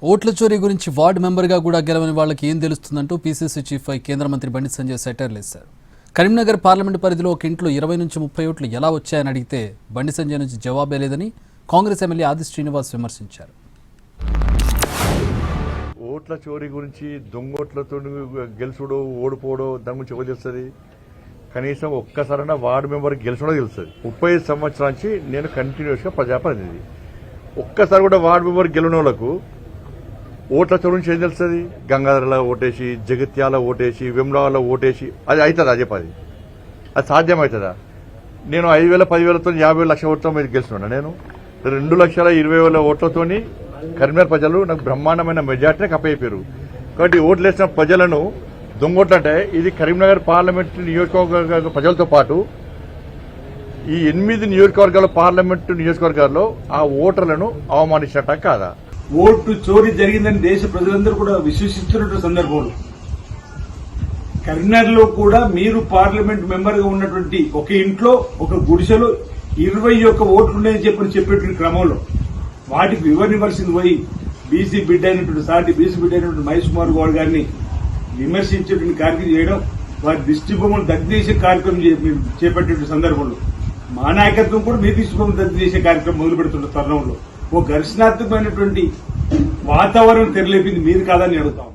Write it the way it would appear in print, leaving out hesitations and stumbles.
ఓట్ల చోరీ గురించి వార్డు మెంబర్గా కూడా గెలవని వాళ్ళకి ఏం తెలుస్తుందంటూ పీసీసీ చీఫ్ కేంద్ర మంత్రి బండి సంజయ్ సెటైర్లు వేశారు. కరీంనగర్ పార్లమెంటు పరిధిలో ఒక ఇంట్లో 20 నుంచి 30 ఓట్లు ఎలా వచ్చాయని అడిగితే బండి సంజయ్ నుంచి జవాబే లేదని కాంగ్రెస్ ఎమ్మెల్యే ఆది శ్రీనివాస్ విమర్శించారు. ఓట్ల చోరీ గురించి దొంగోట్లతో గెలుచుడో ఓడిపోవడో దాని గురించి ఎవరు తెలుస్తుంది? కనీసం ఒక్కసారైనా వార్డు మెంబర్ గెలిచడో తెలుస్తుంది. 35 సంవత్సరాల నుంచి నేను కంటిన్యూస్గా ప్రజాప్రతినిధి. ఒక్కసారి కూడా వార్డు మెంబర్ గెలిచిన వాళ్ళకు ఓట్ల చోరు నుంచి ఏం తెలుస్తుంది? గంగాధరలో ఓటేసి, జగిత్యాల ఓటేసి, వెమ్లవాడలో ఓటేసి అది అవుతుందా? చెప్పది అది సాధ్యమవుతుందా? నేను 5,000, 10,000తో 50 లక్షల ఓట్లతో మీరు గెలుస్తున్నా. నేను 2,20,000 ఓట్లతో కరీంనగర్ ప్రజలు నాకు బ్రహ్మాండమైన మెజార్టీని కప్పయిపోయారు. కాబట్టి ఓట్లు వేసిన ప్రజలను దొంగోట్లంటే ఇది కరీంనగర్ పార్లమెంటు నియోజకవర్గ ప్రజలతో పాటు ఈ 8 నియోజకవర్గాల పార్లమెంటు నియోజకవర్గాల్లో ఆ ఓటర్లను అవమానించట కాదా? ఓటు చోరీ జరిగిందని దేశ ప్రజలందరూ కూడా విశ్వసిస్తున్న సందర్భంలో కరీంనగర్లో కూడా మీరు పార్లమెంట్ మెంబర్ గా ఉన్నటువంటి ఒక ఇంట్లో ఒక గుడిసెలో 21 ఓట్లున్నాయని చెప్పేటువంటి క్రమంలో వాటికి వివరణ ఇవ్వాల్సింది పోయి బీసీ బిడ్డ అయినటువంటి మహేష్ కుమార్ గౌడ్ గారిని విమర్శించేటువంటి కార్యక్రమం చేయడం, వారి దిష్టిబొమ్మను దగ్ధ చేసే కార్యక్రమం చేపట్టే సందర్భంలో మా నాయకత్వం కూడా మీ దిష్టిబొమ్మను దగ్ధ చేసే కార్యక్రమం మొదలు పెడుతున్న తరుణంలో ఓ ఘర్షణాత్మకమైనటువంటి వాతావరణం తెరలేపింది మీరు కాదని అడుగుతాం.